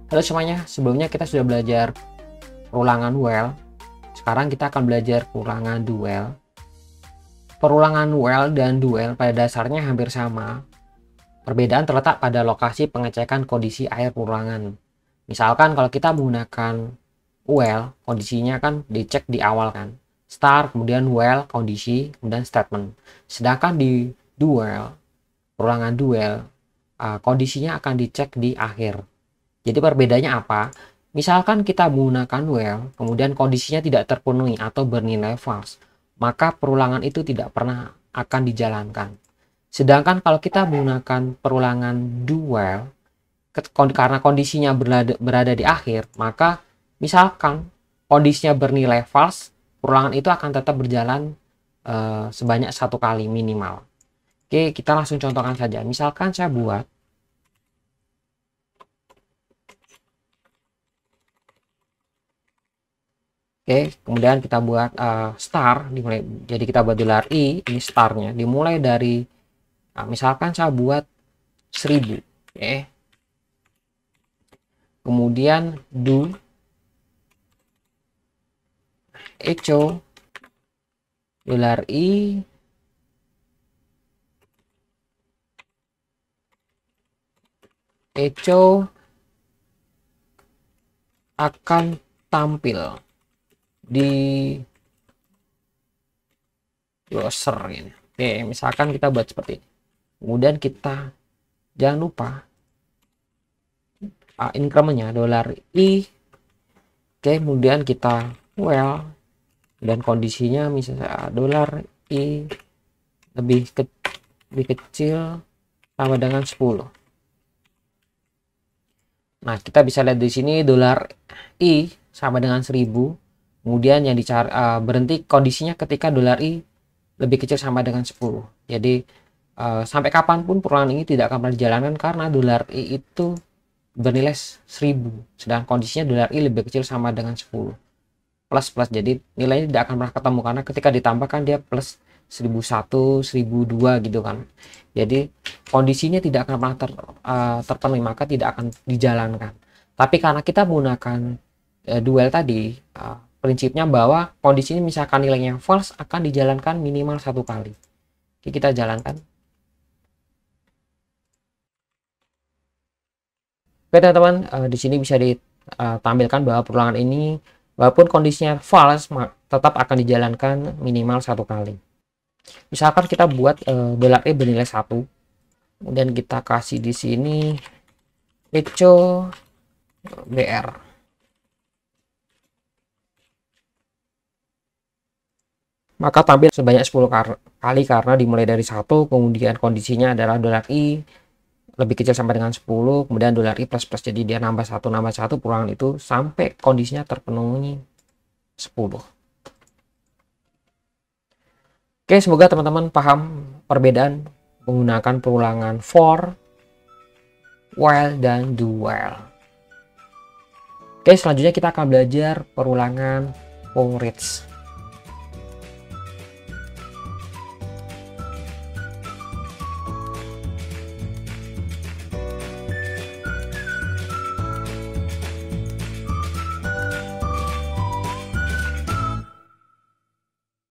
Halo semuanya, sebelumnya kita sudah belajar perulangan while. Sekarang kita akan belajar perulangan duel. Perulangan while dan duel pada dasarnya hampir sama. Perbedaan terletak pada lokasi pengecekan kondisi akhir perulangan. Misalkan kalau kita menggunakan while, kondisinya kan dicek di awal kan. Start, kemudian while, kondisi, kemudian statement. Sedangkan di duel, perulangan duel, kondisinya akan dicek di akhir. Jadi perbedaannya apa? Misalkan kita menggunakan while, kemudian kondisinya tidak terpenuhi atau bernilai false, maka perulangan itu tidak pernah akan dijalankan. Sedangkan kalau kita menggunakan perulangan do while, karena kondisinya berada di akhir, maka misalkan kondisinya bernilai false, perulangan itu akan tetap berjalan sebanyak 1 kali minimal. Oke, kita langsung contohkan saja. Misalkan saya buat Oke, kemudian kita buat star, jadi kita buat $i, ini startnya, dimulai dari, misalkan saya buat 1000, oke. Kemudian do echo $i echo akan tampil di browser ini. Oke, misalkan kita buat seperti ini. Kemudian kita jangan lupa incrementnya $i. Oke, kemudian kita well dan kondisinya misalnya $i lebih kecil sama dengan 10. Nah, kita bisa lihat di sini $i sama dengan 1000. Kemudian yang dicari berhenti kondisinya ketika $i lebih kecil sama dengan 10. Jadi sampai kapanpun perulangan ini tidak akan pernah dijalankan karena $i itu bernilai 1000. Sedangkan kondisinya $i lebih kecil sama dengan 10. Plus. Jadi nilainya tidak akan pernah ketemu karena ketika ditambahkan dia plus 1001, 1002 gitu kan. Jadi kondisinya tidak akan pernah terpenuhi, maka tidak akan dijalankan. Tapi karena kita menggunakan duel tadi, prinsipnya bahwa kondisi ini misalkan nilainya false akan dijalankan minimal 1 kali. Oke, kita jalankan. Oke teman-teman, di sini bisa ditampilkan bahwa perulangan ini walaupun kondisinya false tetap akan dijalankan minimal 1 kali. Misalkan kita buat $i bernilai 1, kemudian kita kasih di sini echo br. Maka tampil sebanyak 10 kali karena dimulai dari 1, kemudian kondisinya adalah $i lebih kecil sampai dengan 10, kemudian $i plus. Jadi dia nambah satu perulangan itu sampai kondisinya terpenuhi 10. Oke, semoga teman-teman paham perbedaan menggunakan perulangan for, while, dan do while. Oke, selanjutnya kita akan belajar perulangan for each.